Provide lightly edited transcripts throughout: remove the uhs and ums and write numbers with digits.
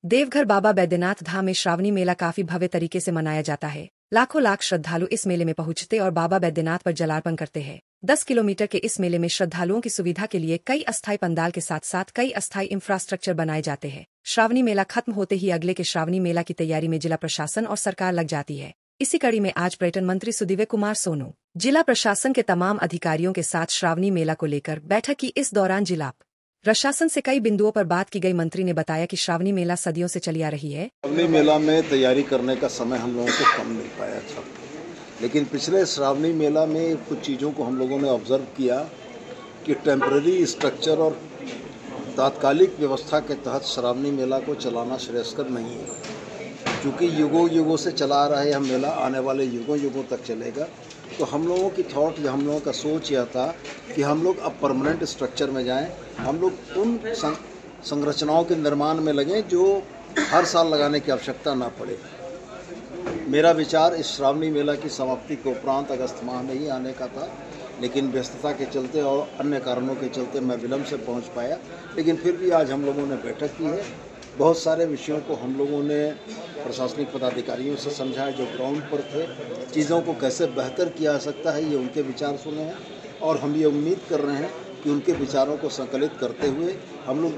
देवघर बाबा बैद्यनाथ धाम में श्रावणी मेला काफी भव्य तरीके से मनाया जाता है। लाखों लाख श्रद्धालु इस मेले में पहुंचते और बाबा बैद्यनाथ पर जलार्पण करते हैं। 10 किलोमीटर के इस मेले में श्रद्धालुओं की सुविधा के लिए कई अस्थायी पंडाल के साथ साथ कई अस्थायी इंफ्रास्ट्रक्चर बनाए जाते हैं। श्रावणी मेला खत्म होते ही अगले के श्रावणी मेला की तैयारी में जिला प्रशासन और सरकार लग जाती है। इसी कड़ी में आज पर्यटन मंत्री सुदिव्य कुमार सोनू जिला प्रशासन के तमाम अधिकारियों के साथ श्रावणी मेला को लेकर बैठक की। इस दौरान जिला प्रशासन से कई बिंदुओं पर बात की गई। मंत्री ने बताया कि श्रावणी मेला सदियों से चली आ रही है। श्रावणी मेला में तैयारी करने का समय हम लोगों को कम मिल पाया था, लेकिन पिछले श्रावणी मेला में कुछ चीज़ों को हम लोगों ने ऑब्जर्व किया कि टेम्पररी स्ट्रक्चर और तात्कालिक व्यवस्था के तहत श्रावणी मेला को चलाना श्रेयस्कर नहीं है। क्योंकि युगों युगों से चला आ रहा है यह मेला, आने वाले युगों युगों तक चलेगा। तो हम लोगों की थॉट या हम लोगों का सोच यह था कि हम लोग अब परमानेंट स्ट्रक्चर में जाएं, हम लोग उन संरचनाओं के निर्माण में लगें जो हर साल लगाने की आवश्यकता ना पड़े। मेरा विचार इस श्रावणी मेला की समाप्ति के उपरांत अगस्त माह में ही आने का था, लेकिन व्यस्तता के चलते और अन्य कारणों के चलते मैं विलम्ब से पहुंच पाया। लेकिन फिर भी आज हम लोगों ने बैठक की है। बहुत सारे विषयों को हम लोगों ने प्रशासनिक पदाधिकारियों से समझाया जो ग्राउंड पर थे। चीज़ों को कैसे बेहतर किया जा सकता है ये उनके विचार सुने हैं, और हम ये उम्मीद कर रहे हैं कि उनके विचारों को संकलित करते हुए हम लोग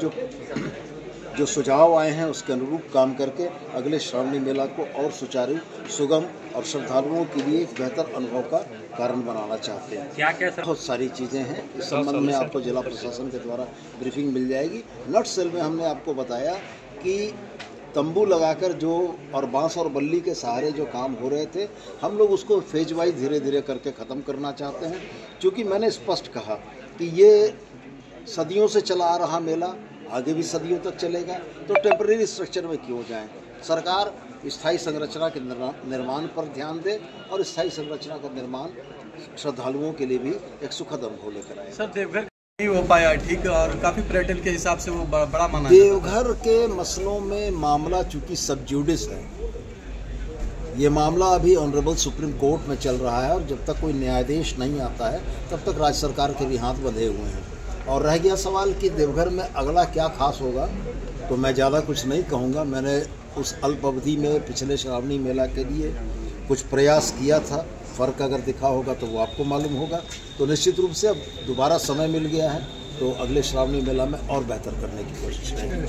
जो सुझाव आए हैं उसके अनुरूप काम करके अगले श्रावणी मेला को और सुचारू, सुगम और श्रद्धालुओं के लिए एक बेहतर अनुभव का कारण बनाना चाहते हैं। क्या बहुत सारी चीज़ें हैं, इस संबंध में आपको जिला प्रशासन के द्वारा ब्रीफिंग मिल जाएगी। नट सेल में हमने आपको बताया कि तंबू लगाकर जो और बांस और बल्ली के सहारे जो काम हो रहे थे, हम लोग उसको फेज वाइज धीरे धीरे करके ख़त्म करना चाहते हैं। क्योंकि मैंने स्पष्ट कहा कि ये सदियों से चला आ रहा मेला आगे भी सदियों तक चलेगा, तो टेम्परेरी स्ट्रक्चर में क्यों जाएं। सरकार स्थायी संरचना के निर्माण पर ध्यान दे और स्थायी संरचना का निर्माण श्रद्धालुओं के लिए भी एक सुखद अनुभव लेकर आए। सर, देवघर नहीं हो पाया ठीक, और काफ़ी पर्यटन के हिसाब से वो बड़ा माना। देवघर के मसलों में मामला चूँकि सब जुडिस है, ये मामला अभी ऑनरेबल सुप्रीम कोर्ट में चल रहा है, और जब तक कोई न्यायाधीश नहीं आता है तब तक राज्य सरकार के भी हाथ बंधे हुए हैं। और रह गया सवाल कि देवघर में अगला क्या खास होगा, तो मैं ज़्यादा कुछ नहीं कहूँगा। मैंने उस अल्प अवधि में पिछले श्रावणी मेला के लिए कुछ प्रयास किया था, फ़र्क अगर दिखा होगा तो वो आपको मालूम होगा। तो निश्चित रूप से अब दोबारा समय मिल गया है, तो अगले श्रावणी मेला में और बेहतर करने की कोशिश करेंगे।